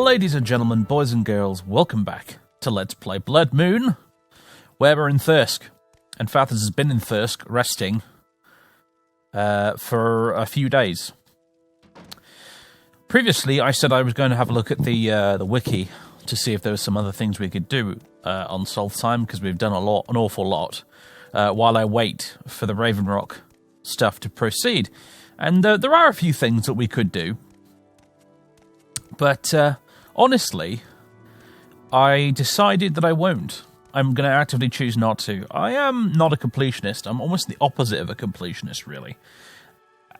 Ladies and gentlemen, boys and girls, welcome back to Let's Play Bloodmoon, where we're in Thirsk. And Fathers has been in Thirsk, resting, for a few days. Previously, I said I was going to have a look at the wiki to see if there were some other things we could do on Solstheim, because we've done an awful lot, while I wait for the Ravenrock stuff to proceed. And there are a few things that we could do. But, honestly, I decided that I won't. I'm going to actively choose not to. I am not a completionist. I'm almost the opposite of a completionist, really.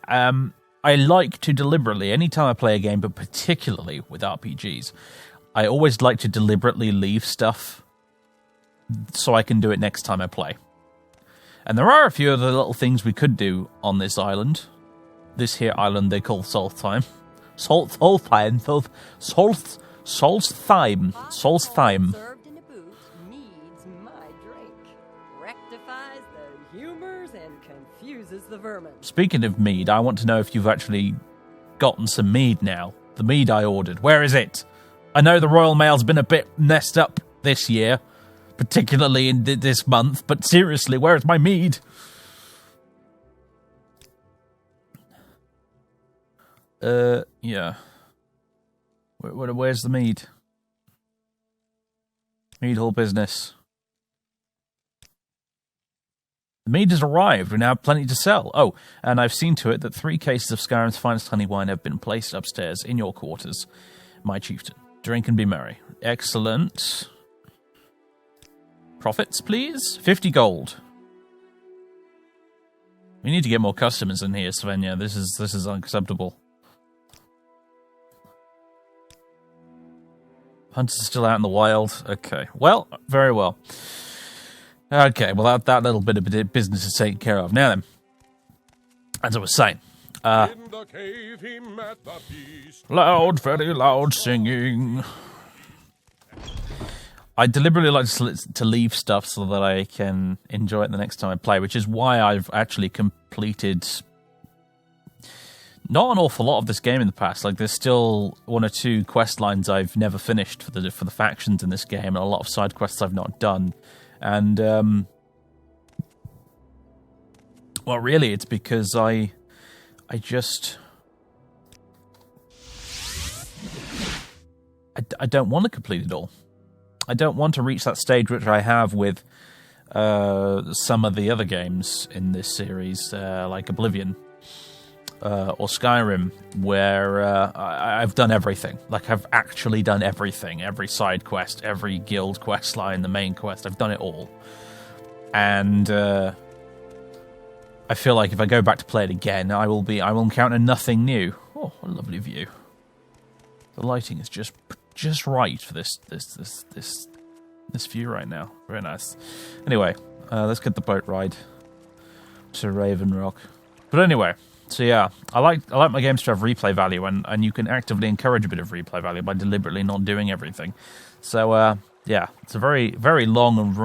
I like to deliberately, anytime I play a game, but particularly with RPGs, I always like to deliberately leave stuff so I can do it next time I play. And there are a few other little things we could do on this island. This here island they call Solstheim. Solstheim. Served in a boot, needs my drink. Rectifies the humors and confuses the vermin. Speaking of mead, I want to know if you've actually gotten some mead now. The mead I ordered. Where is it? I know the Royal Mail's been a bit messed up this year, particularly in this month, but seriously, where is my mead? Yeah. Where's the mead? Mead hall business. The mead has arrived. We now have plenty to sell. Oh, and I've seen to it that 3 cases of Skyrim's finest honey wine have been placed upstairs in your quarters, my chieftain. Drink and be merry. Excellent. Profits, please? 50 gold. We need to get more customers in here, Svenja. This is unacceptable. Hunters are still out in the wild. Okay. Well, very well. Okay, well, that little bit of business is taken care of. Now then, as I was saying, In the cave he met the beast. loud, very loud singing. I deliberately like to leave stuff so that I can enjoy it the next time I play, which is why I've actually completed not an awful lot of this game in the past. Like, there's still 1 or 2 quest lines I've never finished for the factions in this game, and a lot of side quests I've not done. And well, really, it's because I don't want to complete it all. I don't want to reach that stage which I have with some of the other games in this series, like Oblivion. Or Skyrim, where I've done everything. Like, I've actually done everything. Every side quest, every guild quest line, the main quest, I've done it all. And I feel like if I go back to play it again, I will encounter nothing new. Oh, what a lovely view. The lighting is just right for this view right now. Very nice. Anyway, let's get the boat ride to Ravenrock. But anyway, so yeah, I like my games to have replay value, and you can actively encourage a bit of replay value by deliberately not doing everything. So yeah, it's a very, very long and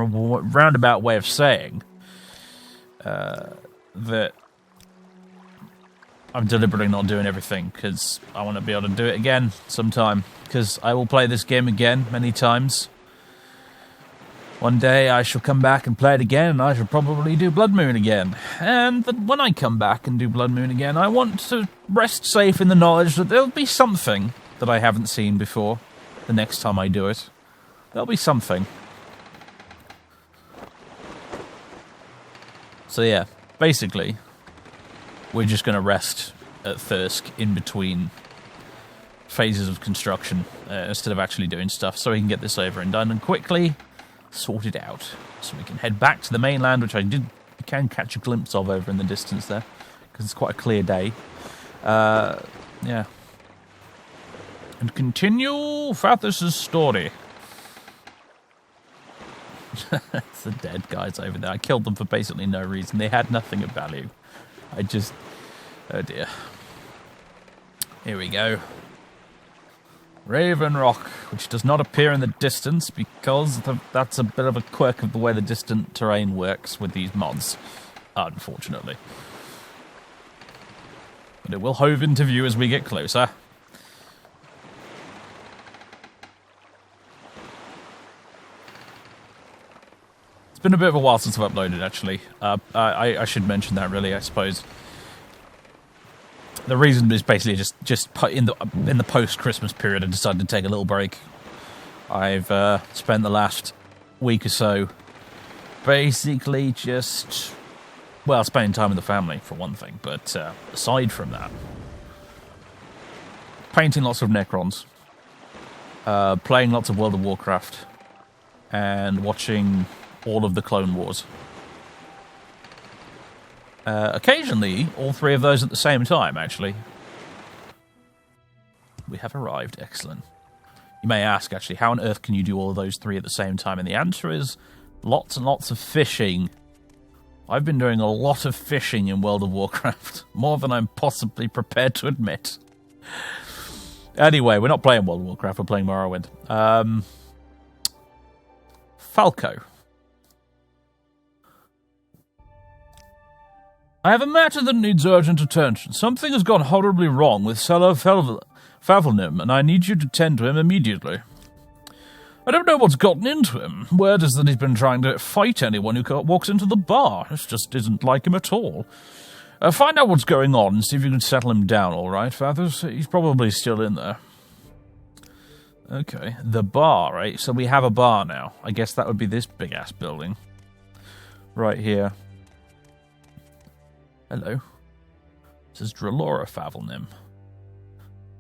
roundabout way of saying that I'm deliberately not doing everything, because I want to be able to do it again sometime, because I will play this game again many times. One day I shall come back and play it again, and I shall probably do Bloodmoon again. And when I come back and do Bloodmoon again, I want to rest safe in the knowledge that there'll be something that I haven't seen before the next time I do it. There'll be something. So yeah, basically, we're just going to rest at Thirsk in between phases of construction instead of actually doing stuff, so we can get this over and done and quickly sort it out, so we can head back to the mainland, which I can catch a glimpse of over in the distance there, because it's quite a clear day. Yeah. And continue Fathers' story. It's the dead guys over there. I killed them for basically no reason. They had nothing of value. Oh dear. Here we go. Ravenrock, which does not appear in the distance because that's a bit of a quirk of the way the distant terrain works with these mods, unfortunately. But it will hove into view as we get closer. been a bit of a while since I've uploaded, actually. I should mention that, really, I suppose. The reason is basically just in the post-Christmas period, I decided to take a little break. I've spent the last week or so basically just, well, spending time with the family, for one thing. But aside from that, painting lots of Necrons, playing lots of World of Warcraft, and watching all of the Clone Wars. Occasionally, all three of those at the same time, actually. We have arrived. Excellent. You may ask, actually, how on earth can you do all of those three at the same time? And the answer is lots and lots of fishing. I've been doing a lot of fishing in World of Warcraft. More than I'm possibly prepared to admit. Anyway, we're not playing World of Warcraft, we're playing Morrowind. Falco. I have a matter that needs urgent attention. Something has gone horribly wrong with Cellar Favelnim, and I need you to tend to him immediately. I don't know what's gotten into him. Word is that he's been trying to fight anyone who walks into the bar. This just isn't like him at all. Find out what's going on and see if you can settle him down, all right, Fathers? He's probably still in there. Okay, the bar, right? So we have a bar now. I guess that would be this big-ass building. Right here. Hello. This is Drelora Favelnim.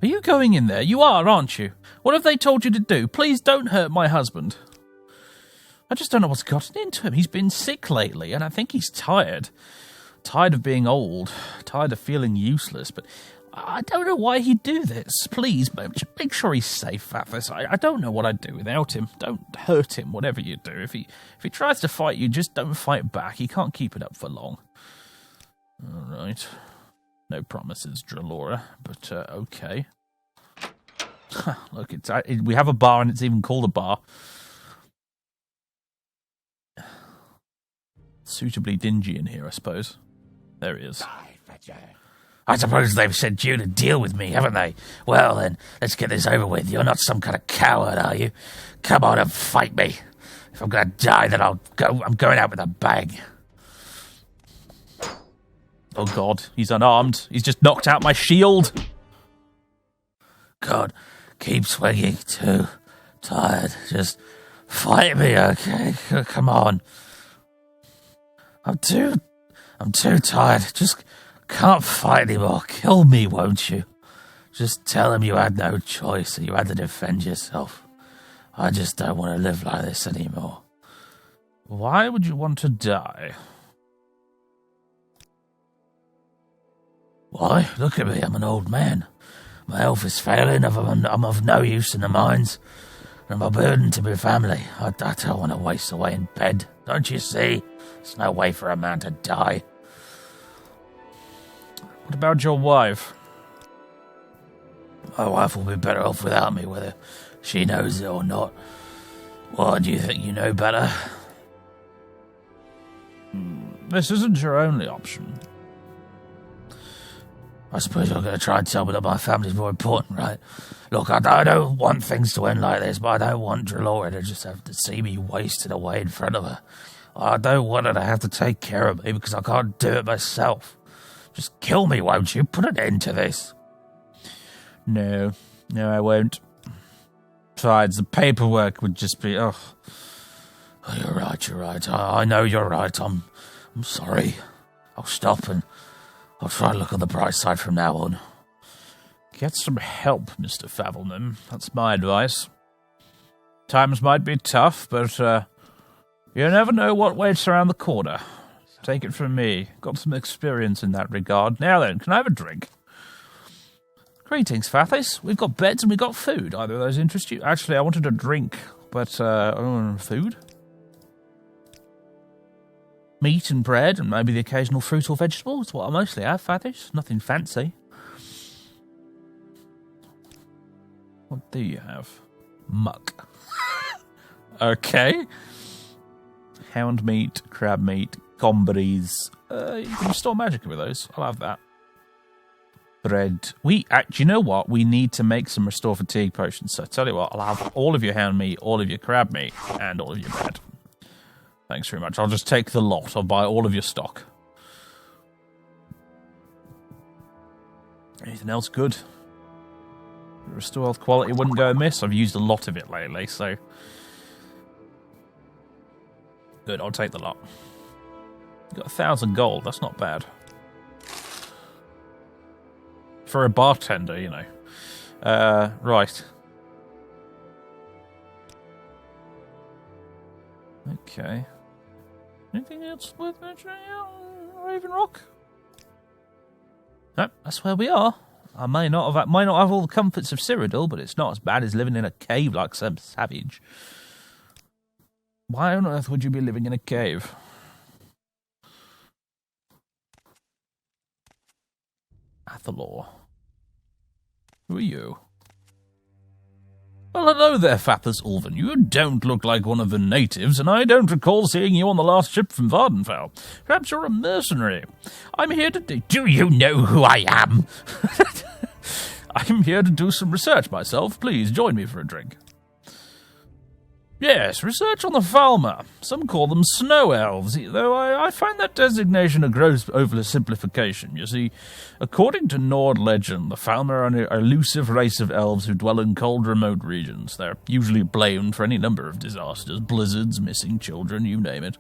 Are you going in there? You are, aren't you? What have they told you to do? Please don't hurt my husband. I just don't know what's gotten into him. He's been sick lately, and I think he's tired. Tired of being old. Tired of feeling useless, but I don't know why he'd do this. Please, make sure he's safe, Fathers. I don't know what I'd do without him. Don't hurt him, whatever you do. If he tries to fight you, just don't fight back. He can't keep it up for long. All right. No promises, Drelora, but okay. Look, we have a bar, and it's even called a bar. Suitably dingy in here, I suppose. There he is. I suppose they've sent you to deal with me, haven't they? Well then, let's get this over with. You're not some kind of coward, are you? Come on and fight me. If I'm going to die, then I'm going out with a bang. Oh god, he's unarmed. He's just knocked out my shield. God, keep swinging. Too tired. Just fight me, okay? Come on. I'm too tired. Just can't fight anymore. Kill me, won't you? Just tell him you had no choice and you had to defend yourself. I just don't want to live like this anymore. Why would you want to die? Why? Look at me, I'm an old man. My health is failing, I'm of no use in the mines. I'm a burden to my family. I don't want to waste away in bed. Don't you see? There's no way for a man to die. What about your wife? My wife will be better off without me, whether she knows it or not. What, do you think you know better? This isn't your only option. I suppose you're going to try and tell me that my family's more important, right? Look, I don't want things to end like this, but I don't want Drelora to just have to see me wasted away in front of her. I don't want her to have to take care of me because I can't do it myself. Just kill me, won't you? Put an end to this. No, I won't. Besides, the paperwork would just be, oh, you're right. I know you're right. I'm sorry. I'll stop and I'll try and look on the bright side from now on. Get some help, Mr. Favelnim. That's my advice. Times might be tough, but you never know what waits around the corner. Take it from me. Got some experience in that regard. Now then, can I have a drink? Greetings, Fathis. We've got beds and we've got food. Either of those interest you? Actually, I wanted a drink, but food? Meat and bread and maybe the occasional fruit or vegetable. That's what I mostly have, Fathis. Nothing fancy. What do you have? Muck. Okay. Hound meat, crab meat, gomberries. You can restore magic with those. I'll have that. Bread. Do you know what? We need to make some restore fatigue potions. So I tell you what, I'll have all of your hound meat, all of your crab meat, and all of your bread. Thanks very much. I'll just take the lot. I'll buy all of your stock. Anything else good? Restore health quality wouldn't go amiss. I've used a lot of it lately, so... Good, I'll take the lot. Got 1,000 gold, that's not bad. For a bartender, you know. Right. Okay. Anything else worth mentioning out on Raven Rock? No, that's where we are. I might not have all the comforts of Cyrodiil, but it's not as bad as living in a cave like some savage. Why on earth would you be living in a cave? Athalor. Who are you? Well, hello there, Fathers Ulven. You don't look like one of the natives, and I don't recall seeing you on the last ship from Vardenfell. Perhaps you're a mercenary. I'm here to... Do you know who I am? I'm here to do some research myself. Please, join me for a drink. Yes, research on the Falmer. Some call them snow elves, though I find that designation a gross oversimplification. You see, according to Nord legend, the Falmer are an elusive race of elves who dwell in cold, remote regions. They're usually blamed for any number of disasters, blizzards, missing children, you name it.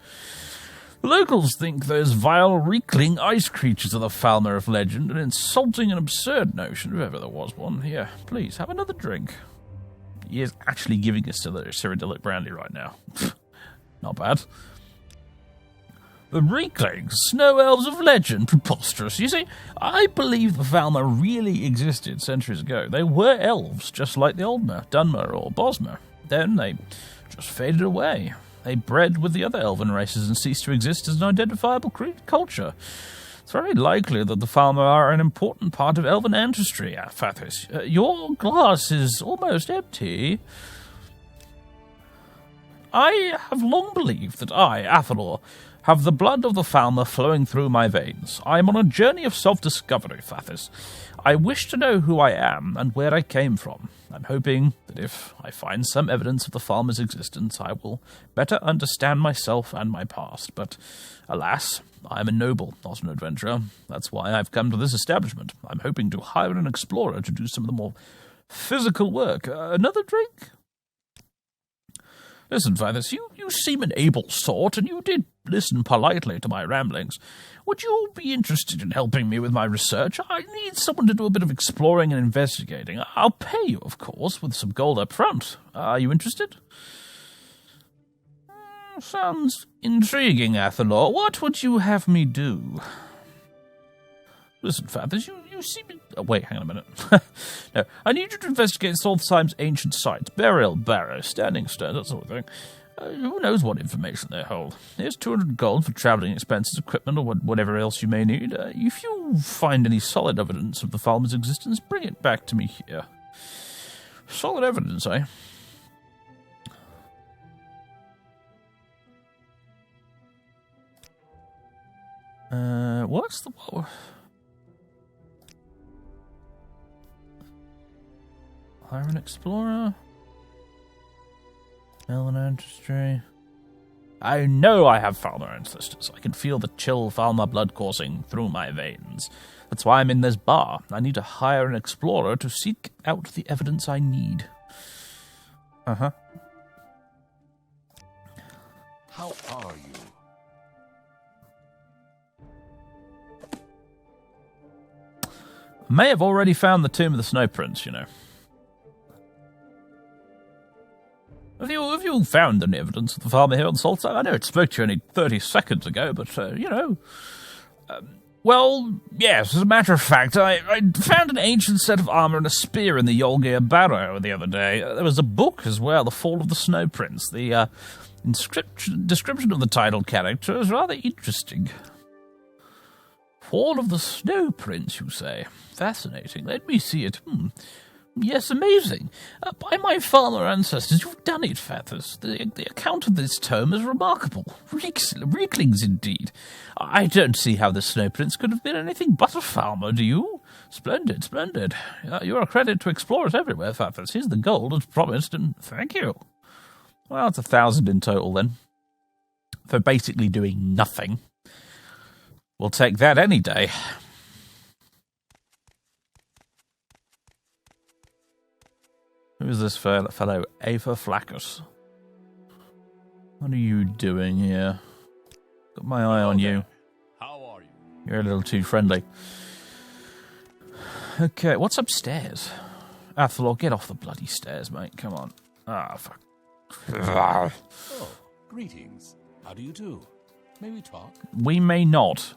The locals think those vile, reekling ice creatures are the Falmer of legend, an insulting and absurd notion, if ever there was one. Here, please, have another drink. He is actually giving us Cyrodiilic brandy right now. Not bad. The Reeklings, snow elves of legend, preposterous. You see, I believe the Falmer really existed centuries ago. They were elves, just like the Oldmer, Dunmer, or Bosmer. Then they just faded away. They bred with the other elven races and ceased to exist as an identifiable culture. It's very likely that the Falmer are an important part of elven ancestry, Fathis. Your glass is almost empty. I have long believed that I, Athalor, have the blood of the Falmer flowing through my veins. I am on a journey of self-discovery, Fathis. I wish to know who I am and where I came from. I'm hoping that if I find some evidence of the Falmer's existence, I will better understand myself and my past. But, alas, I am a noble, not an adventurer. That's why I've come to this establishment. I'm hoping to hire an explorer to do some of the more physical work. Another drink? Listen, Fathis, you seem an able sort, and you did listen politely to my ramblings. Would you be interested in helping me with my research? I need someone to do a bit of exploring and investigating. I'll pay you, of course, with some gold up front. Are you interested? Sounds intriguing, Athalor. What would you have me do? Listen, Fathis, you seem... Oh, wait, hang on a minute. No, I need you to investigate Solstheim's ancient sites, burial barrows, standing stones, that sort of thing. Who knows what information they hold. Here's 200 gold for travelling expenses, equipment, or whatever else you may need. If you find any solid evidence of the Falmer's existence, bring it back to me here. Solid evidence, eh? What's the... Hire an explorer. Elven ancestry. I know I have Falmer ancestors. I can feel the chill Falmer blood coursing through my veins. That's why I'm in this bar. I need to hire an explorer to seek out the evidence I need. Uh-huh. How are you? I may have already found the tomb of the Snow Prince, you know. Have you found any evidence of the Falmer here on Solstheim? I know it spoke to you only 30 seconds ago, but, you know... well, yes, as a matter of fact, I found an ancient set of armour and a spear in the Yolgir Barrow the other day. There was a book as well, The Fall of the Snow Prince. The description of the title character is rather interesting. Fall of the Snow Prince, you say? Fascinating. Let me see it. Yes, amazing. By my Falmer ancestors, you've done it, Fathers. The account of this tome is remarkable. Reeklings, indeed. I don't see how the Snow Prince could have been anything but a Falmer, do you? Splendid, splendid. You're a credit to explorers everywhere, Fathers. Here's the gold as promised, and thank you. Well, it's 1,000 in total, then. for basically doing nothing. We'll take that any day. Who is this fellow? Ava Flackers. What are you doing here? Got my eye on you. How are you? You're a little too friendly. Okay, what's upstairs? Athalor, get off the bloody stairs, mate. Come on. Ah, fuck. Oh, greetings. How do you do? May we talk? We may not.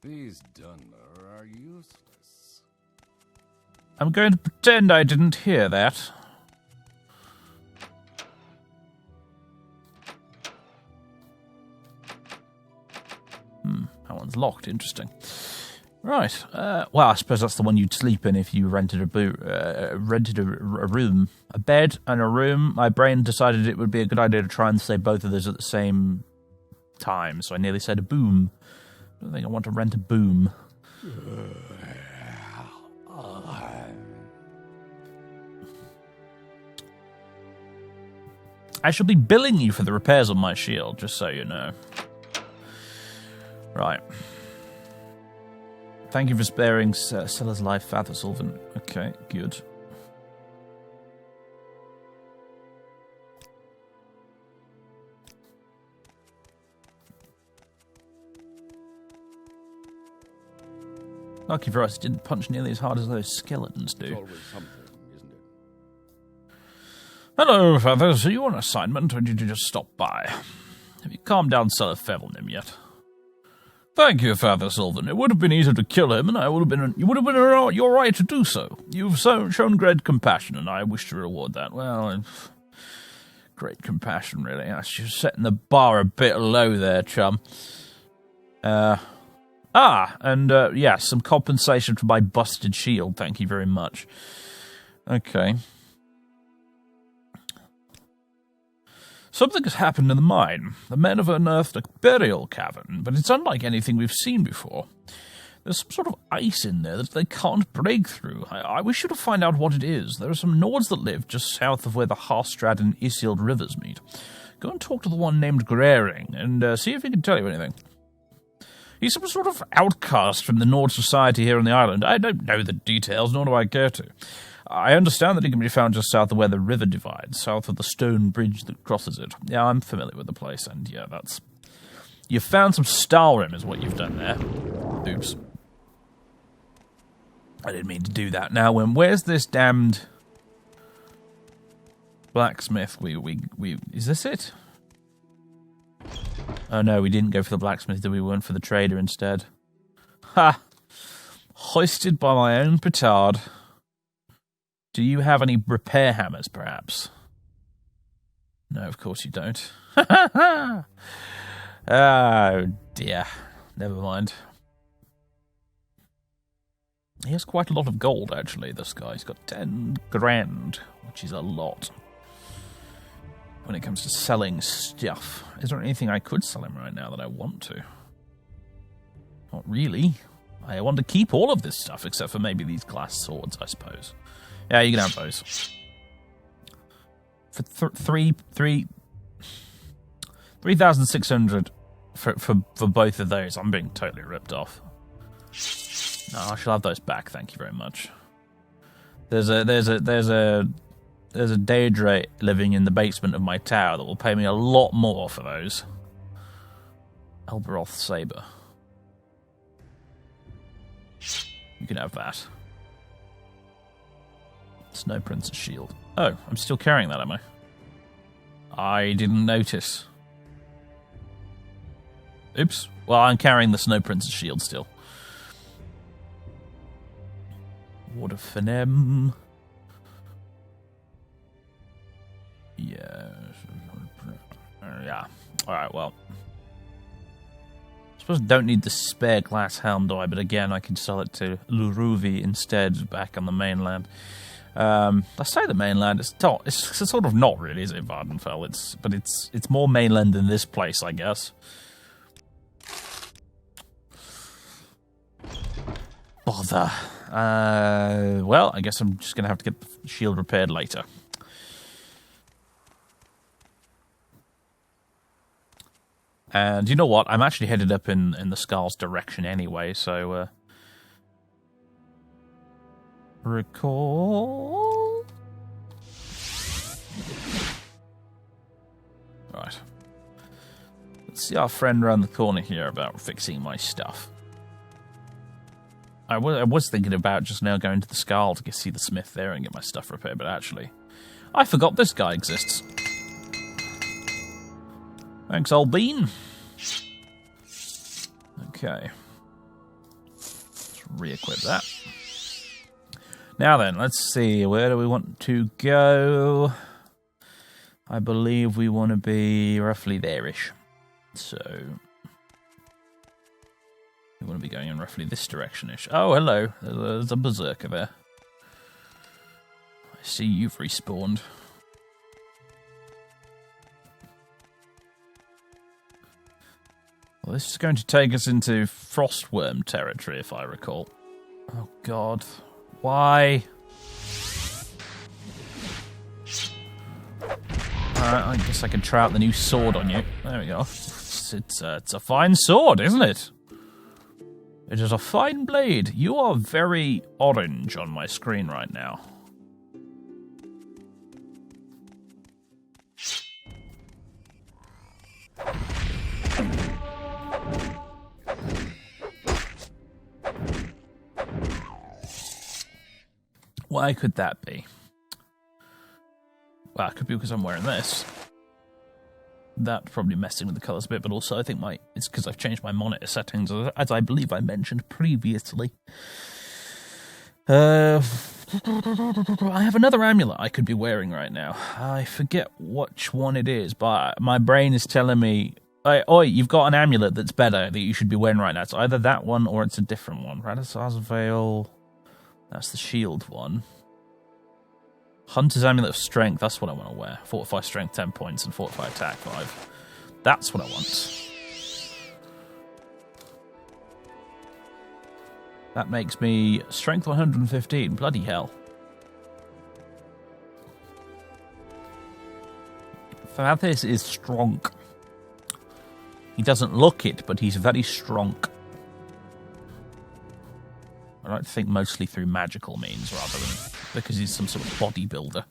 These Dunmer are useless. I'm going to pretend I didn't hear that. That one's locked. Interesting. Right. Well, I suppose that's the one you'd sleep in if you rented a room. A bed and a room. My brain decided it would be a good idea to try and say both of those at the same time, so I nearly said a boom. I don't think I want to rent a boom. I shall be billing you for the repairs on my shield, just so you know. Right. Thank you for sparing Silla's life, Father Sylvan. Okay, good. Lucky for us, it didn't punch nearly as hard as those skeletons do. It's always something, isn't it? Hello, Feathers. Are you on assignment, or did you just stop by? Have you calmed down Sir Fevelnim yet? Thank you, Father Sylvan. It would have been easier to kill him, and you would have been your right to do so. You've shown great compassion, and I wish to reward that. Well, great compassion, really. You're setting the bar a bit low there, chum. Yes, some compensation for my busted shield. Thank you very much. Okay. Something has happened in the mine. The men have unearthed a burial cavern, but it's unlike anything we've seen before. There's some sort of ice in there that they can't break through. I wish you to find out what it is. There are some Nords that live just south of where the Harstrad and Isiled rivers meet. Go and talk to the one named Graring, and see if he can tell you anything. He's some sort of outcast from the Nord society here on the island. I don't know the details, nor do I care to. I understand that he can be found just south of where the river divides, south of the stone bridge that crosses it. Yeah, I'm familiar with the place, and yeah, that's... You found some Stalrim is what you've done there. Oops. I didn't mean to do that. Now, where's this damned... blacksmith? Is this it? Oh no, we didn't go for the blacksmith, we went for the trader instead. Ha! Hoisted by my own petard. Do you have any repair hammers, perhaps? No, of course you don't. Oh, dear. Never mind. He has quite a lot of gold, actually, this guy. He's got 10 grand, which is a lot. When it comes to selling stuff. Is there anything I could sell him right now that I want to? Not really. I want to keep all of this stuff, except for maybe these glass swords, I suppose. Yeah, you can have those. For 3,600 for both of those. I'm being totally ripped off. No, I shall have those back. Thank you very much. There's a Daedra living in the basement of my tower that will pay me a lot more for those. Elberoth Saber. You can have that. Snow Prince's shield. Oh, I'm still carrying that, am I? I didn't notice. Oops. Well, I'm carrying the Snow Prince's shield still. Water Fenem. Yeah. Yeah. Alright, well. I suppose I don't need the spare glass helm, do I? But again, I can sell it to Luruvi instead back on the mainland. I say the mainland, it's sort of not really, is it, Vardenfell? But it's more mainland than this place, I guess. bother. Well, I guess I'm just going to have to get the shield repaired later. And you know what? I'm actually headed up in the Scar's direction anyway, so... recall... Right. Let's see our friend around the corner here about fixing my stuff. I was thinking about just now going to the Scar to see the smith there and get my stuff repaired, but actually, I forgot this guy exists. Thanks, old bean. Okay. Let's re-equip that. Now then, let's see. Where do we want to go? I believe we want to be roughly there-ish. So... we want to be going in roughly this direction-ish. Oh, hello. There's a berserker there. I see you've respawned. Well, this is going to take us into Frostworm territory, if I recall. Oh, God. Why? Alright, I guess I can try out the new sword on you. There we go. It's a fine sword, isn't it? It is a fine blade. You are very orange on my screen right now. Why could that be? Well, it could be because I'm wearing this. That probably messing with the colours a bit, but also I think it's because I've changed my monitor settings, as I believe I mentioned previously. I have another amulet I could be wearing right now. I forget which one it is, but my brain is telling me, oi, you've got an amulet that's better that you should be wearing right now. It's either that one or it's a different one. Radisar's Veil, that's the shield one. Hunter's Amulet of Strength, that's what I want to wear. Fortify Strength 10 points and Fortify Attack 5. That's what I want. That makes me Strength 115. Bloody hell. Sethandas is strong. He doesn't look it, but he's very strong. I like to think mostly through magical means rather than because he's some sort of bodybuilder.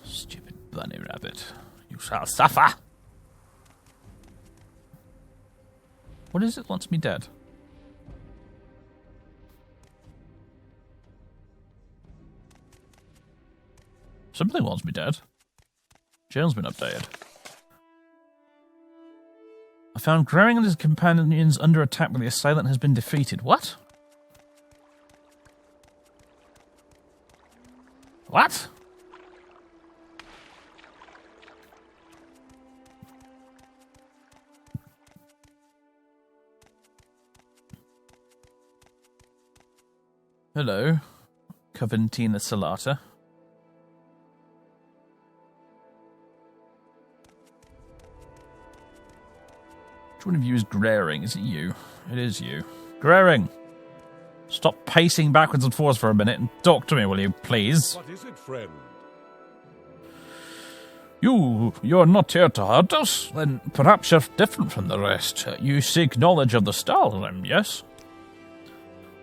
Stupid bunny rabbit. You shall suffer! What is it wants me dead? Something wants me dead. Jail's been updated. I found Growing and his companions under attack, but the assailant has been defeated. What? What? Hello, Coventina Salata. Which one of you is Graring? Is it you? It is you. Graring! Stop pacing backwards and forwards for a minute and talk to me, will you, please? What is it, friend? You're not here to hurt us? Then perhaps you're different from the rest. You seek knowledge of the Stalrim, yes?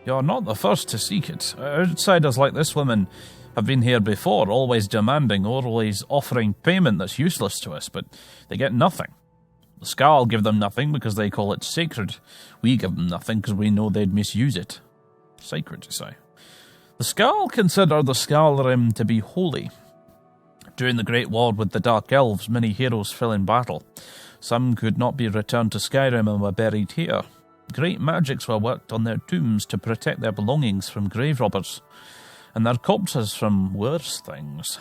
You're not the first to seek it. Outsiders like this woman have been here before, always demanding, always offering payment that's useless to us, but they get nothing. The Skal give them nothing because they call it sacred. We give them nothing because we know they'd misuse it. Sacred, you say? The Skal consider the Stalrim to be holy. During the Great War with the Dark Elves, many heroes fell in battle. Some could not be returned to Skyrim and were buried here. Great magics were worked on their tombs to protect their belongings from grave robbers, and their corpses from worse things.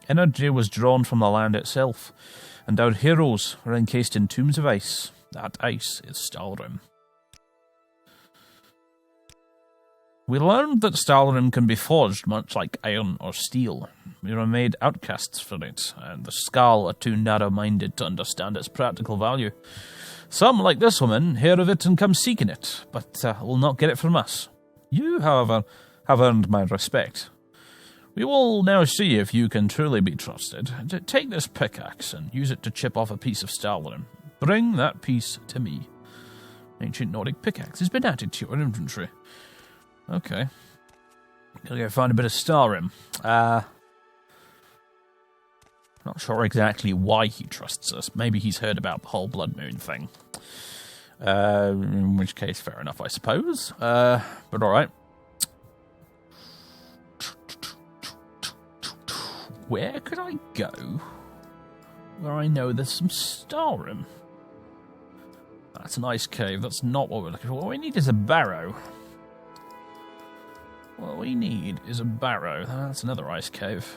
Energy was drawn from the land itself, and our heroes were encased in tombs of ice. That ice is Stalrim. We learned that Stalrim can be forged much like iron or steel. We were made outcasts for it, and the Skal are too narrow-minded to understand its practical value. Some, like this woman, hear of it and come seeking it, but will not get it from us. You, however, have earned my respect. We will now see if you can truly be trusted. Take this pickaxe and use it to chip off a piece of Stalin. Bring that piece to me. Ancient Nordic pickaxe has been added to your inventory. Okay. Gotta go find a bit of Starim. Not sure exactly why he trusts us. Maybe he's heard about the whole Bloodmoon thing. In which case, fair enough, I suppose. But alright. Where could I go where I know there's some Starim? That's an ice cave. That's not what we're looking for. What we need is a barrow. What we need is a barrow. That's another ice cave.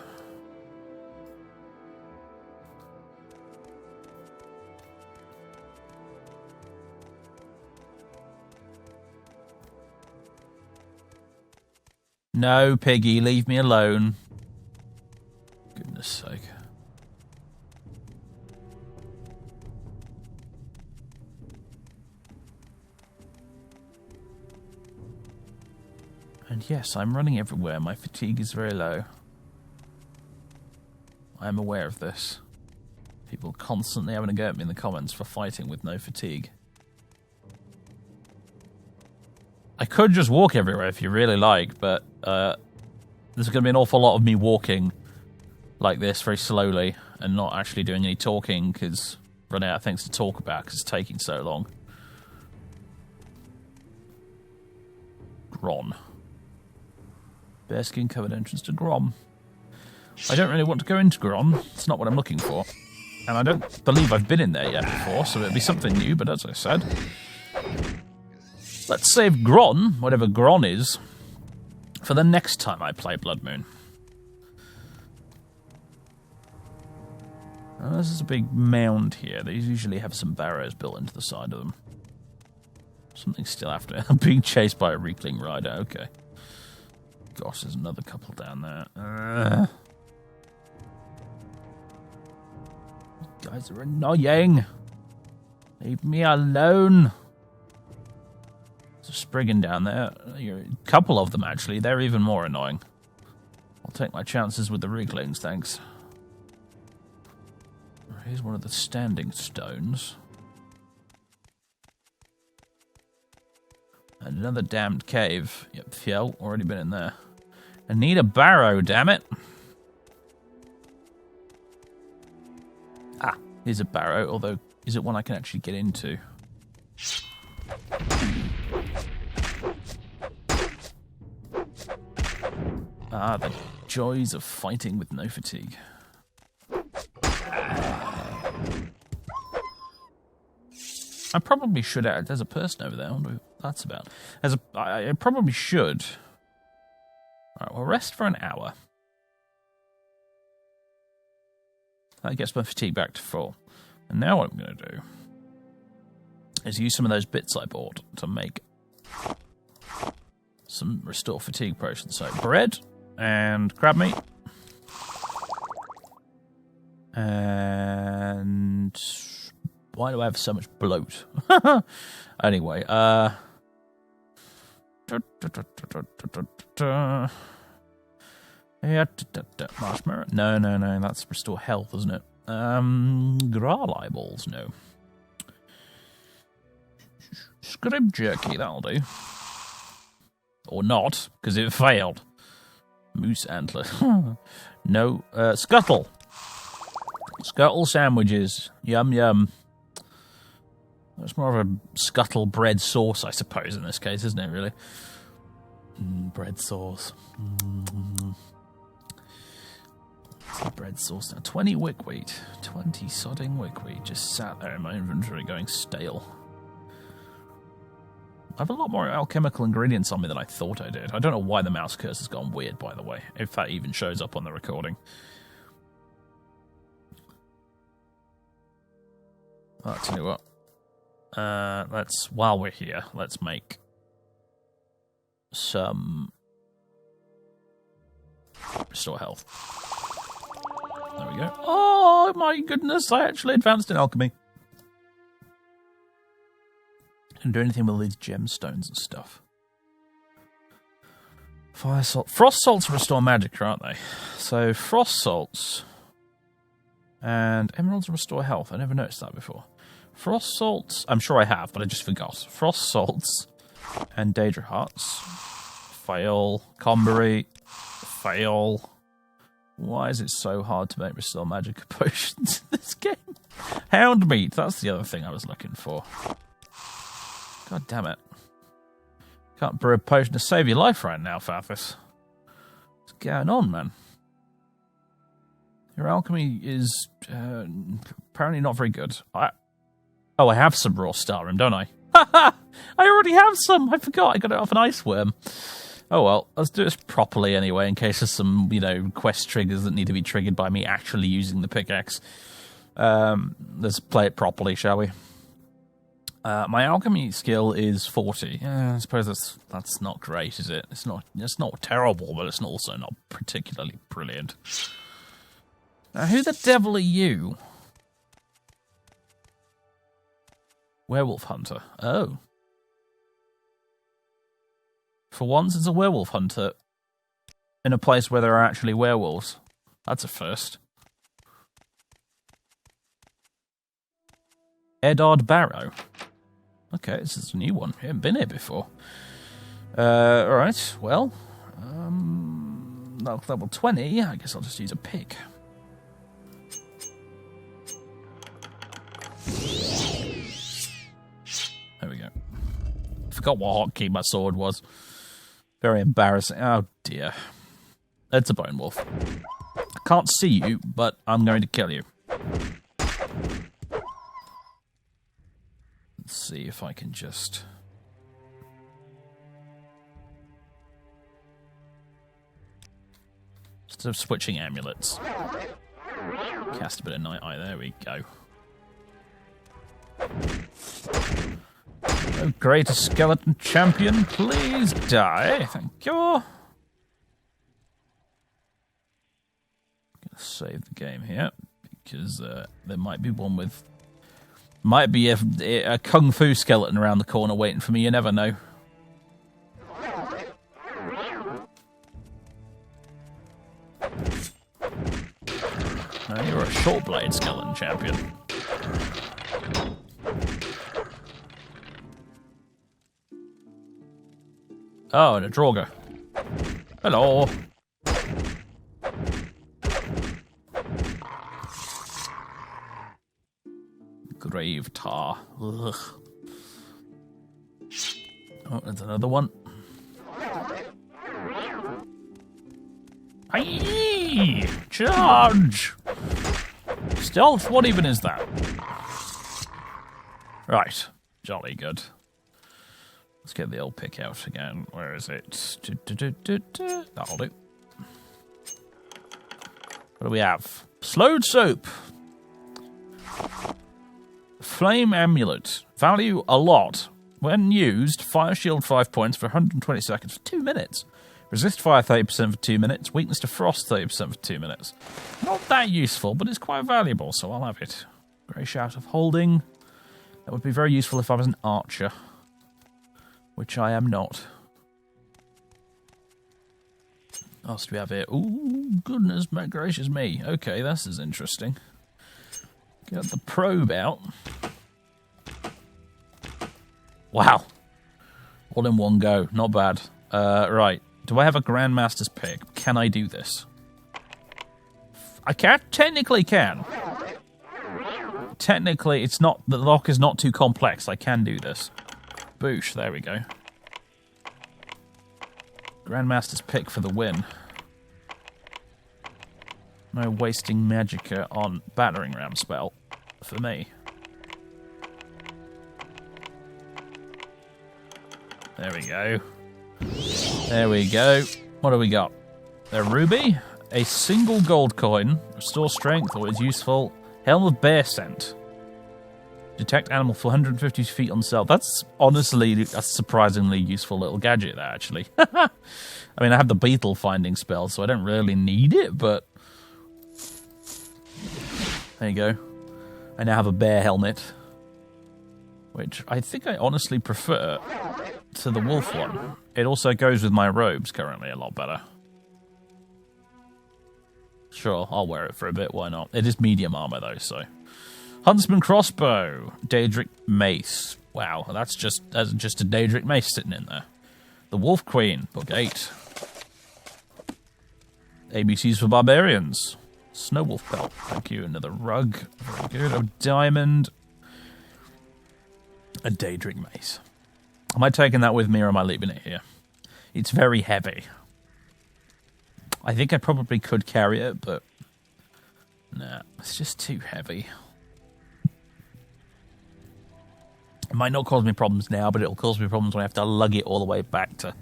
No, Piggy, leave me alone. Goodness sake. And yes, I'm running everywhere. My fatigue is very low. I am aware of this. People constantly having a go at me in the comments for fighting with no fatigue. I could just walk everywhere if you really like, but there's going to be an awful lot of me walking like this very slowly and not actually doing any talking because running out of things to talk about because it's taking so long. Gron. Bearskin covered entrance to Grom. I don't really want to go into Grom. It's not what I'm looking for. And I don't believe I've been in there yet before, so it'd be something new, but as I said, let's save Gron, whatever Gron is, for the next time I play Bloodmoon. This is a big mound here. They usually have some barrows built into the side of them. Something's still after it. I'm being chased by a Reekling rider. Okay. Gosh, there's another couple down there. You guys are annoying. Leave me alone. There's a Spriggan down there. A couple of them, actually. They're even more annoying. I'll take my chances with the Reeklings, thanks. Here's one of the standing stones. And another damned cave. Yep, Fjell, already been in there. I need a barrow, damn it. Ah, here's a barrow, although, is it one I can actually get into? Ah, the joys of fighting with no fatigue. I probably should add. There's a person over there. I wonder who that's about. I probably should. Alright, we'll rest for an hour. That gets my fatigue back to full. And now what I'm going to do is use some of those bits I bought to make some restore fatigue potions. So bread and crab meat. And why do I have so much bloat? Anyway, marshmallow? No, that's restore health, isn't it? Graal eyeballs, no. Scrib jerky, that'll do. Or not, because it failed. Moose antler. No, scuttle. Scuttle sandwiches. Yum, yum. That's more of a scuttle bread sauce, I suppose, in this case, isn't it, really? Bread sauce. Bread sauce now. 20 wickweed. 20 sodding wickweed just sat there in my inventory going stale. I have a lot more alchemical ingredients on me than I thought I did. I don't know why the mouse curse has gone weird, by the way, if that even shows up on the recording. I'll tell you what. While we're here, let's make some restore health. There we go. Oh my goodness, I actually advanced in alchemy. Can do anything with these gemstones and stuff. Fire salt. Frost salts restore magic, aren't they? So frost salts and emeralds restore health. I never noticed that before. Frost salts. I'm sure I have, but I just forgot. Frost salts and Daedra hearts. Fail. Combury. Fail. Why is it so hard to make restore magic potions in this game? Hound meat. That's the other thing I was looking for. God damn it. Can't brew a potion to save your life right now, Fathis. What's going on, man? Your alchemy is apparently not very good. I have some raw starum, don't I? I already have some. I forgot. I got it off an ice worm. Oh well, let's do this properly anyway, in case there's some, quest triggers that need to be triggered by me actually using the pickaxe. Let's play it properly, shall we? My alchemy skill is 40. I suppose that's not great, is it? It's not terrible, but it's also not particularly brilliant. Now, who the devil are you? Werewolf hunter. Oh. For once, it's a werewolf hunter in a place where there are actually werewolves. That's a first. Eddard Barrow. Okay, this is a new one. We haven't been here before. Alright, well. Level 20. I guess I'll just use a pick. There we go. Forgot what hotkey my sword was. Very embarrassing. Oh dear. It's a bone wolf. I can't see you, but I'm going to kill you. Let's see if I can just... Instead of switching amulets. Cast a bit of night eye. There we go. Oh, great skeleton champion, please die. Thank you. I'm gonna save the game here because there might be one with, might be a kung fu skeleton around the corner waiting for me. You never know. No, you're a short blade skeleton champion. Oh, and a Draugr. Hello. Grave tar. Ugh. Oh, there's another one. Aye! Charge! Stealth? What even is that? Right. Jolly good. Let's get the old pick out again. Where is it? That'll do. What do we have? Slowed soap. Flame amulet. Value a lot. When used, fire shield 5 points for 120 seconds for 2 minutes. Resist fire 30% for 2 minutes. Weakness to frost 30% for 2 minutes. Not that useful, but it's quite valuable, so I'll have it. Grey Shout of Holding. That would be very useful if I was an archer. Which I am not. What else do we have here? Ooh, goodness, my gracious me. Okay, this is interesting. Get the probe out. Wow. All in one go. Not bad. Right. Do I have a Grandmaster's pick? Can I do this? I technically can. Technically, it's not. The lock is not too complex. I can do this. Boosh, there we go. Grandmaster's pick for the win. No wasting magicka on battering ram spell for me. There we go. There we go. What do we got? A ruby, a single gold coin, restore strength, always useful. Helm of Bear Scent. Detect animal for 150 feet on cell. That's honestly a surprisingly useful little gadget, that actually. I mean, I have the beetle finding spell, so I don't really need it, but... There you go. I now have a bear helmet. which I think I honestly prefer to the wolf one. It also goes with my robes currently a lot better. Sure, I'll wear it for a bit, why not? It is medium armor though, so. Huntsman crossbow, Daedric mace. Wow, that's just a Daedric mace sitting in there. The Wolf Queen, book 8. ABCs for barbarians. Snow wolf belt, thank you. Another rug, very good. A diamond. A Daedric mace. Am I taking that with me or am I leaving it here? It's very heavy. I think I probably could carry it, but nah, it's just too heavy. It might not cause me problems now, but it'll cause me problems when I have to lug it all the way back to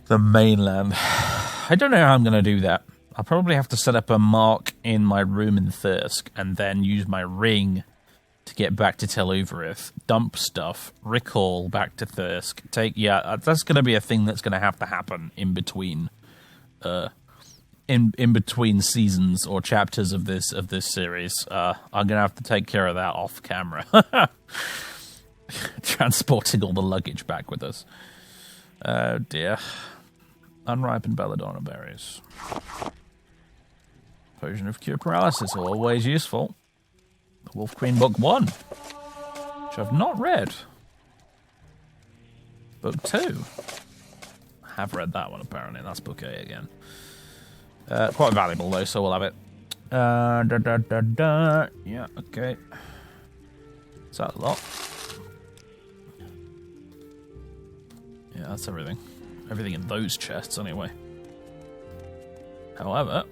the mainland. I don't know how I'm going to do that. I'll probably have to set up a mark in my room in Thirsk and then use my ring to get back to Tel Uvirith, dump stuff, recall back to Thirsk. That's going to be a thing that's going to have to happen in between in between seasons or chapters of this series. I'm gonna have to take care of that off camera. Transporting all the luggage back with us. Oh dear. Unripened belladonna berries. Potion of cure paralysis, always useful. The Wolf Queen Book 1, which I've not read. Book 2. I have read that one apparently. That's Book 8 again. Quite valuable though, so we'll have it. Yeah, okay. Is that a lot? Yeah, that's everything. Everything in those chests, anyway. However...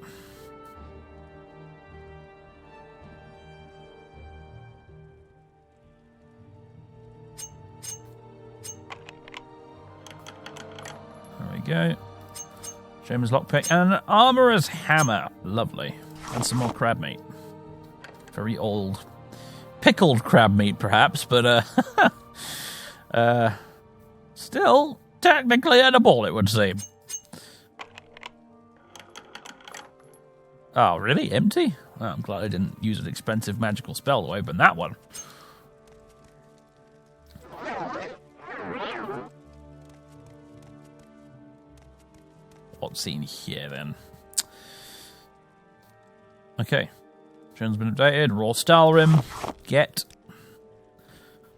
there we go. Shaman's lockpick and an armorer's hammer. Lovely. And some more crab meat. Very old. Pickled crab meat, perhaps, but still technically edible, it would seem. Oh, really? Empty? Oh, I'm glad I didn't use an expensive magical spell to open that one. What's in here, then? Okay. Train's been updated. Raw Stalrim. Get.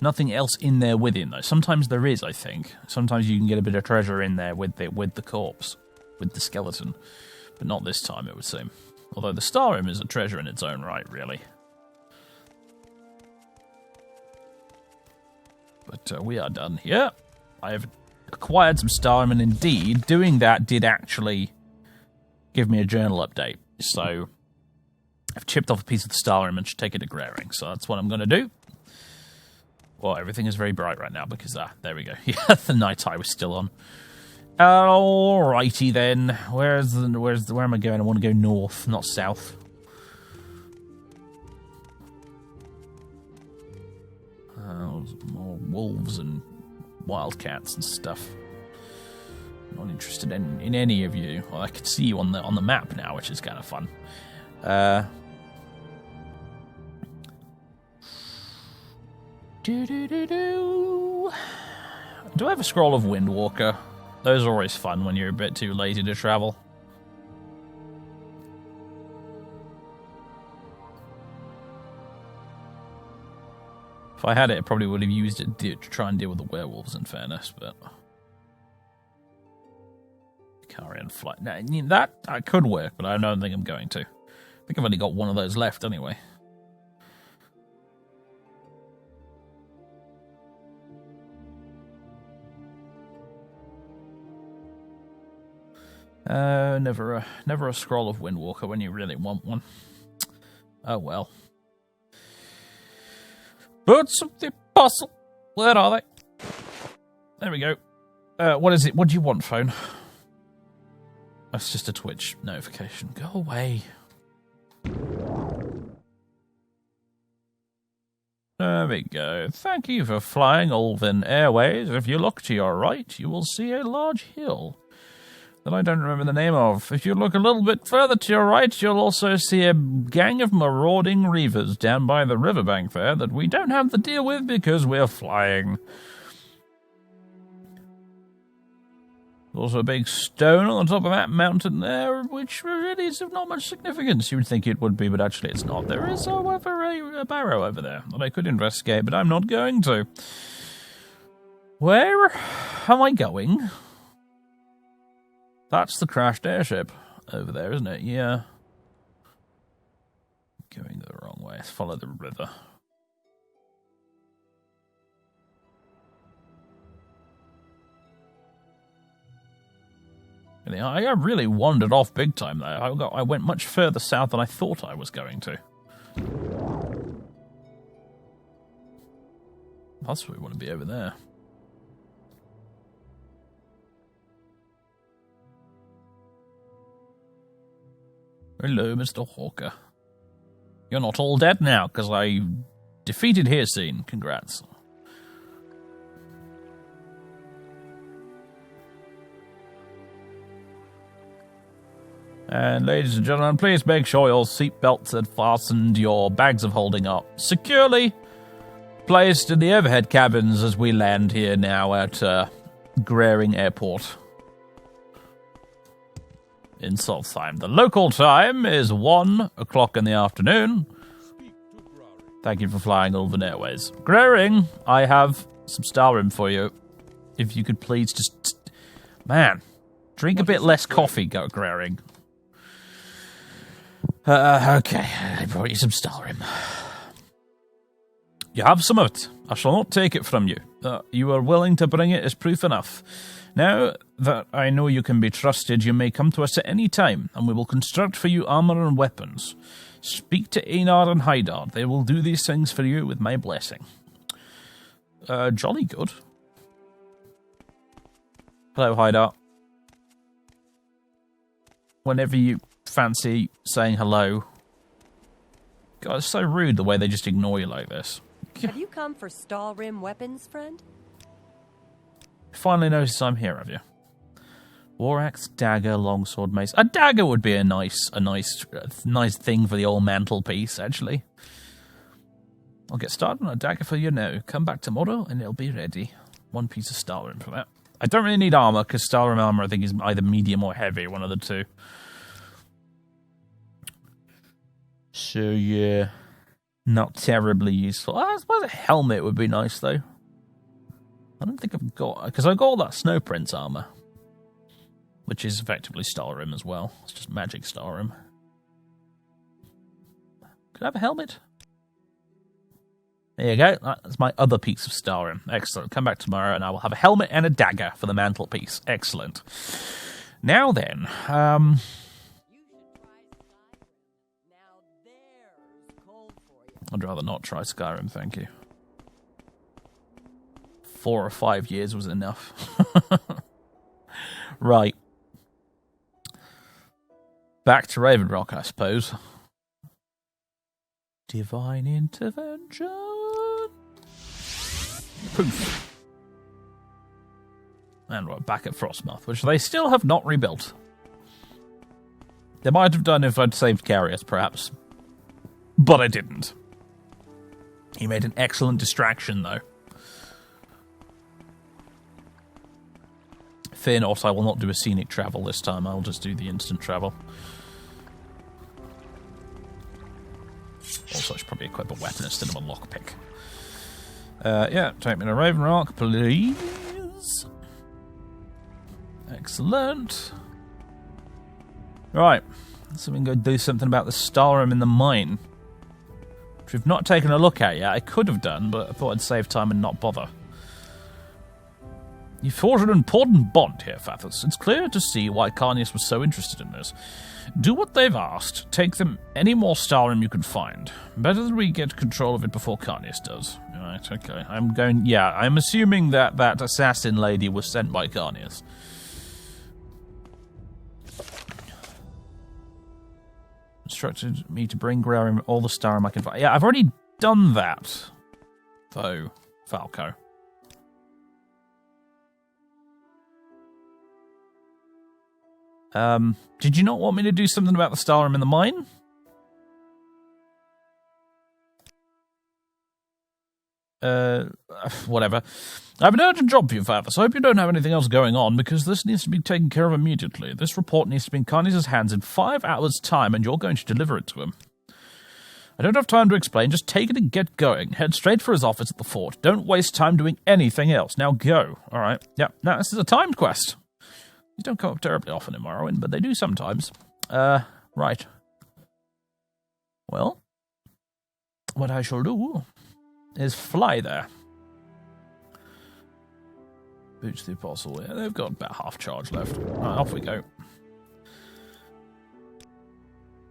Nothing else in there with him, though. Sometimes there is, I think. Sometimes you can get a bit of treasure in there with the corpse. With the skeleton. But not this time, it would seem. Although the Stalrim is a treasure in its own right, really. But we are done here. I have acquired some Stalrim, and indeed, doing that did actually give me a journal update. So, I've chipped off a piece of the Stalrim and should take it to Graring. So that's what I'm going to do. Well, everything is very bright right now because, there we go. Yeah, the night eye was still on. Alrighty then. Where am I going? I want to go north, not south. More wolves and wildcats and stuff. Not interested in any of you. Well, I can see you on the map now, which is kind of fun. Do I have a scroll of Windwalker? Those are always fun when you're a bit too lazy to travel. If I had it, I probably would have used it to try and deal with the werewolves, in fairness, but... Carrion flight. Now, that could work, but I don't think I'm going to. I think I've only got one of those left, anyway. Never a scroll of Windwalker when you really want one. Oh well. Boots of the Apostle. Where are they? There we go. What is it? What do you want, phone? That's just a Twitch notification. Go away. There we go. Thank you for flying Ulven Airways. If you look to your right, you will see a large hill. that I don't remember the name of. If you look a little bit further to your right, you'll also see a gang of marauding reavers down by the riverbank there that we don't have to deal with because we're flying. There's also a big stone on the top of that mountain there, which really is of not much significance. You would think it would be, but actually it's not. There is, however, a barrow over there that I could investigate, but I'm not going to. Where am I going? That's the crashed airship over there, isn't it? Yeah. Going the wrong way. Let's follow the river. I really wandered off big time there. I went much further south than I thought I was going to. That's where we want to be, over there. Hello, Mr. Hawker. You're not all dead now, because I defeated Hirsine. Congrats. And ladies and gentlemen, please make sure your seatbelts are fastened, your bags of holding are securely placed in the overhead cabins as we land here now at Graring Airport in Solstheim. The local time is 1 o'clock in the afternoon. Thank you for flying Ulven Airways. Graring, I have some Stalrim for you. If you could please just... Man, drink a bit less coffee, Graring. Okay, I brought you some Stalrim. You have some of it. I shall not take it from you. You are willing to bring it is proof enough. Now that I know you can be trusted, you may come to us at any time, and we will construct for you armor and weapons. Speak to Einar and Haidar. They will do these things for you with my blessing. Jolly good. Hello, Haidar. Whenever you fancy saying hello. God, it's so rude the way they just ignore you like this. Have you come for Stalrim weapons, friend? Finally noticed I'm here, have you? War axe, dagger, longsword, mace. A dagger would be a nice thing for the old mantelpiece, actually. I'll get started on a dagger for you now. Come back tomorrow and it'll be ready. 1 piece of Stalrim for that. I don't really need armor, because Stalrim armor I think is either medium or heavy, one of the two. So yeah, not terribly useful. I suppose a helmet would be nice though. I don't think I've got... Because I got all that Snow Prince armor. Which is effectively Stalrim as well. It's just magic Stalrim. Could I have a helmet? There you go. That's my other piece of Stalrim. Excellent. Come back tomorrow and I will have a helmet and a dagger for the mantelpiece. Excellent. Now then, I'd rather not try Skyrim, thank you. 4 or 5 years was enough. Right. Back to Raven Rock, I suppose. Divine intervention. Poof. And we're back at Frostmoth, which they still have not rebuilt. They might have done if I'd saved Carius, perhaps. But I didn't. He made an excellent distraction, though. Fear not, I will not do a scenic travel this time. I'll just do the instant travel. Also, I should probably equip a weapon instead of a lockpick. Yeah, take me to Raven Rock, please. Excellent. Right, so we can go do something about the Stalrim in the mine. Which we've not taken a look at yet. I could have done, but I thought I'd save time and not bother. You forged an important bond here, Fathers. It's clear to see why Carnius was so interested in this. Do what they've asked. Take them any more Stalrim you can find. Better that we get control of it before Carnius does. Right, okay. I'm assuming that that assassin lady was sent by Carnius. Instructed me to bring Grarim all the Stalrim I can find. Yeah, I've already done that, though, Falco. Did you not want me to do something about the star room in the mine? Whatever. I have an urgent job for you, Fathers. I hope you don't have anything else going on, because this needs to be taken care of immediately. This report needs to be in Carnius' hands in 5 hours' time, and you're going to deliver it to him. I don't have time to explain. Just take it and get going. Head straight for his office at the fort. Don't waste time doing anything else. Now go. All right. Yeah. Now, this is a timed quest. These don't come up terribly often in Morrowind, but they do sometimes. Right. Well, what I shall do is fly there. Boots the Apostle. Yeah, they've got about half charge left. Right, off we go.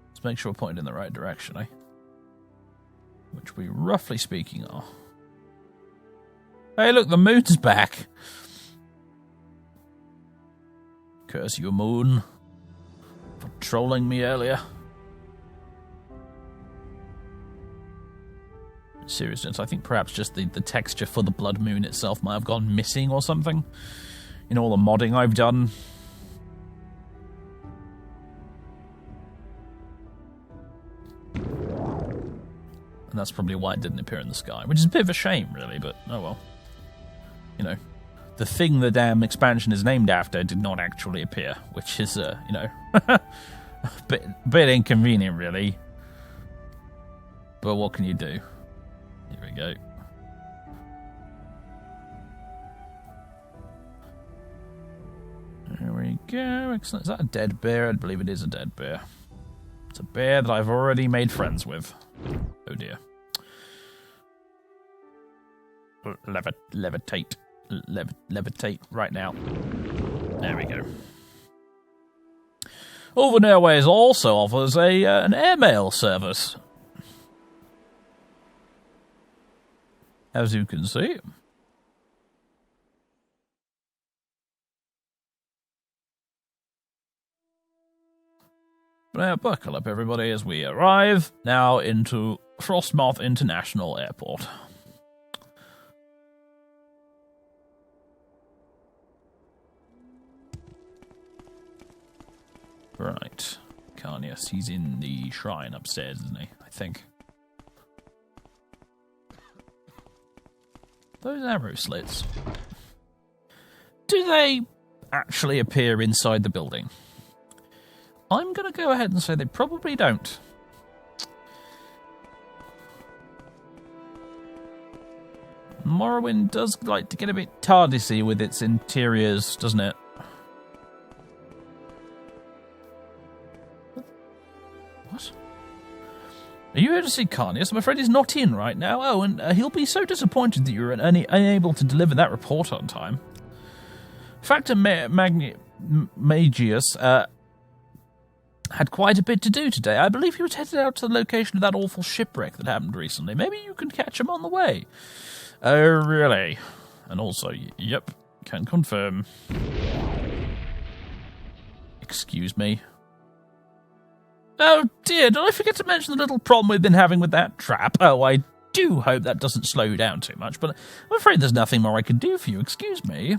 Let's make sure we're pointing in the right direction, eh? Which we, roughly speaking, are. Hey, look, the moon's back. Curse you, moon, for trolling me earlier. Seriousness, I think perhaps just the texture for the Bloodmoon itself might have gone missing or something. You know, all the modding I've done. And that's probably why it didn't appear in the sky, which is a bit of a shame, really, but oh well. You know, the thing the damn expansion is named after did not actually appear, which is, you know, a bit inconvenient, really. But what can you do? Here we go. There we go. Excellent. Is that a dead bear? I believe it is a dead bear. It's a bear that I've already made friends with. Oh dear. Levitate. Levitate right now. There we go. Overhaul Airways also offers an airmail service. As you can see. Now, buckle up, everybody, as we arrive now into Frostmoth International Airport. Right. Carnius, he's in the shrine upstairs, isn't he? I think. Those arrow slits. Do they actually appear inside the building? I'm going to go ahead and say they probably don't. Morrowind does like to get a bit TARDIS-y with its interiors, doesn't it? What? Are you here to see Carnius? I'm afraid he's not in right now. Oh, and he'll be so disappointed that you're unable to deliver that report on time. Factor Magius had quite a bit to do today. I believe he was headed out to the location of that awful shipwreck that happened recently. Maybe you can catch him on the way. Oh, really? And also, yep, can confirm. Excuse me. Oh dear, did I forget to mention the little problem we've been having with that trap? Oh, I do hope that doesn't slow you down too much, but I'm afraid there's nothing more I can do for you. Excuse me.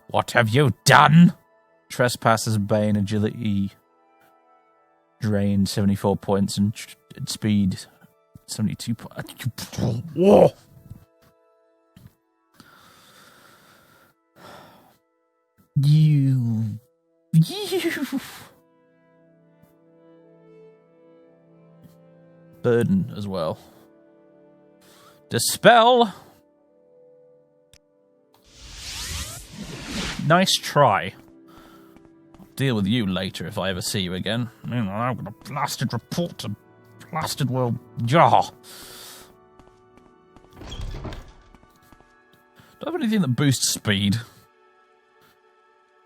What have you done? Trespassers, Bane, Agility, Drain, 74 points, and Speed, 72 points. Whoa! You... Burden as well. Dispel. Nice try. I'll deal with you later if I ever see you again. Meanwhile, I've got a blasted report to blasted world jar. Do I have anything that boosts speed?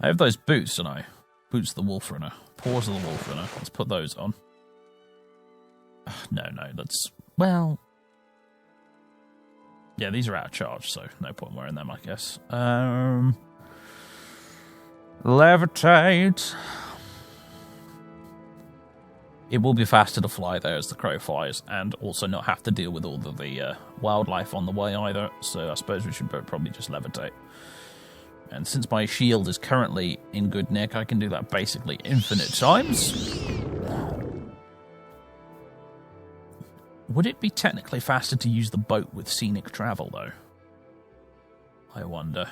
I have those boots, don't I? Boots of the Wolf Runner. Paws of the Wolf Runner. Let's put those on. No, that's... Well... Yeah, these are out of charge, so no point wearing them, I guess. Levitate. It will be faster to fly there as the crow flies, and also not have to deal with all of the wildlife on the way either, so I suppose we should probably just levitate. And since my shield is currently in good nick, I can do that basically infinite times. Would it be technically faster to use the boat with scenic travel, though? I wonder.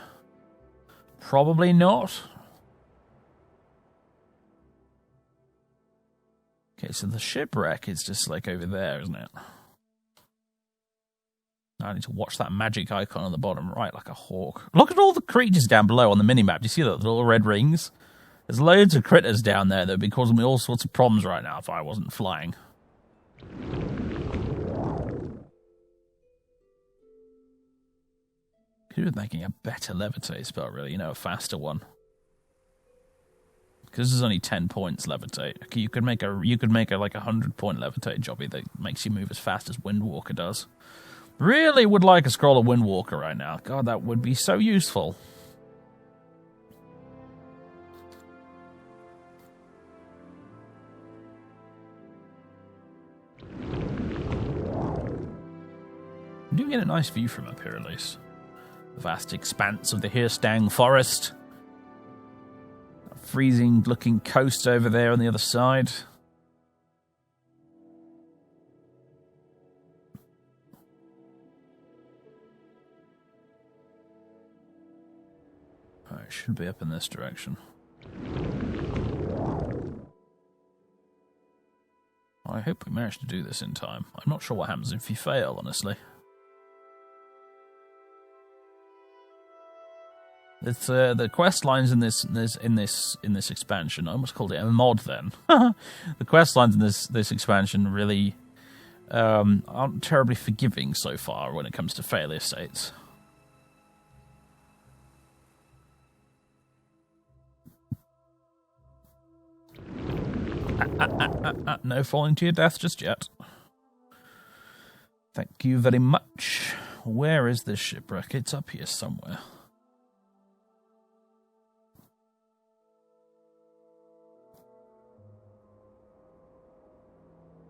Probably not. Okay, so the shipwreck is just like over there, isn't it? Now I need to watch that magic icon on the bottom right like a hawk. Look at all the creatures down below on the minimap. Do you see that little red rings? There's loads of critters down there that would be causing me all sorts of problems right now if I wasn't flying. Could have been making a better levitate spell, really. You know, a faster one. Because there's only 10 points levitate. Okay, you could make a like 100-point levitate jobby that makes you move as fast as Windwalker does. Really would like a scroll of Windwalker right now. God, that would be so useful. You do get a nice view from up here, at least. The vast expanse of the Hirstang Forest. A freezing-looking coast over there on the other side. It should be up in this direction. I hope we manage to do this in time. I'm not sure what happens if you fail, honestly. It's the quest lines in this expansion. I almost called it a mod then. The quest lines in this expansion really aren't terribly forgiving so far when it comes to failure states. No falling to your death just yet. Thank you very much. Where is this shipwreck? It's up here somewhere.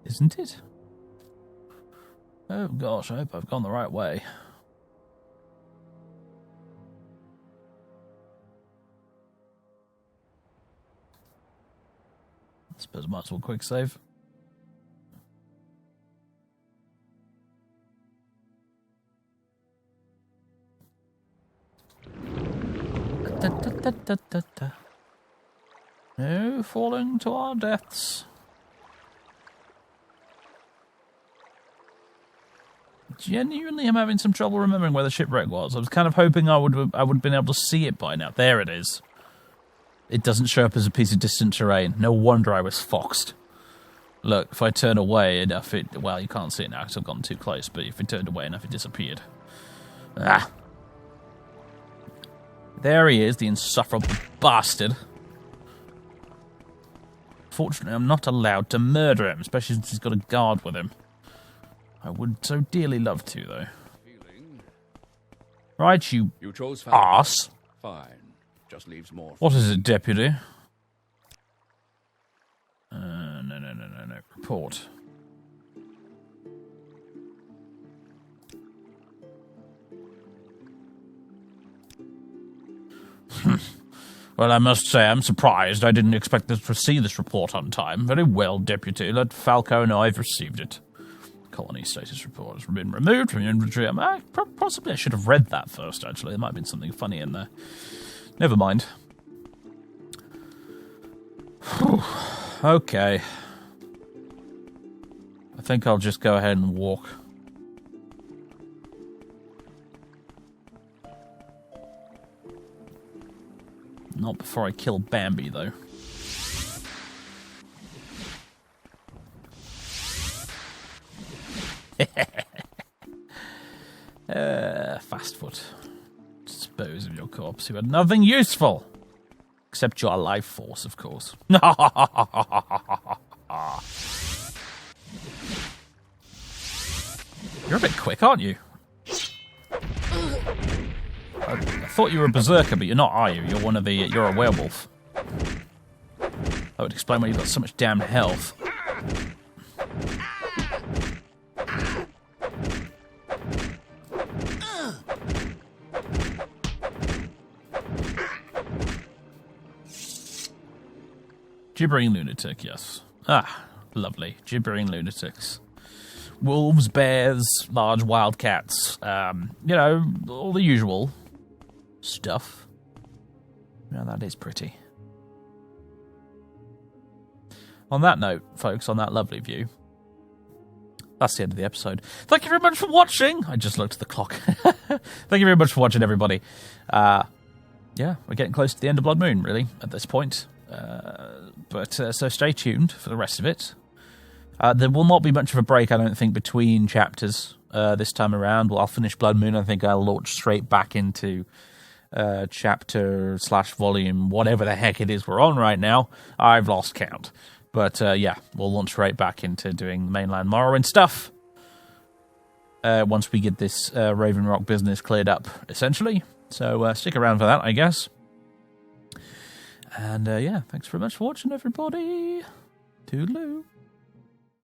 Isn't it? Oh gosh, I hope I've gone the right way. I suppose I might as well quick save. No falling to our deaths. Genuinely, I'm having some trouble remembering where the shipwreck was. I was kind of hoping I would have been able to see it by now. There it is. It doesn't show up as a piece of distant terrain. No wonder I was foxed. Look, if I turn away enough, well, you can't see it now because I've gone too close, but if it turned away enough, it disappeared. Ah. There he is, the insufferable bastard. Fortunately, I'm not allowed to murder him, especially since he's got a guard with him. I would so dearly love to, though. Right, you chose arse. Fine. Just leaves more. What is it, deputy? No. Report. Well, I must say I'm surprised. I didn't expect to receive this report on time. Very well, deputy. Let Falco know I've received it. Colony status report has been removed from your inventory. Possibly I should have read that first, actually. There might have been something funny in there. Never mind. Whew. Okay. I think I'll just go ahead and walk. Not before I kill Bambi, though. Fast foot. Dispose of your corpse. You had nothing useful. Except your life force, of course. You're a bit quick, aren't you? I thought you were a berserker, but you're not, are you? You're a werewolf. That would explain why you've got so much damn health. Gibbering lunatic, yes. Ah, lovely. Gibbering lunatics. Wolves, bears, large wildcats. All the usual stuff. Now that is pretty. On that note, folks, on that lovely view, that's the end of the episode. Thank you very much for watching. I just looked at the clock. Thank you very much for watching, everybody. We're getting close to the end of Bloodmoon, really, at this point. So stay tuned for the rest of it. There will not be much of a break, I don't think, between chapters this time around. Well, I'll finish Bloodmoon. I think I'll launch straight back into chapter/volume, whatever the heck it is we're on right now. I've lost count. But we'll launch right back into doing the mainland Morrowind stuff. Once we get this Raven Rock business cleared up, essentially. So stick around for that, I guess. And thanks very much for watching, everybody. Toodaloo.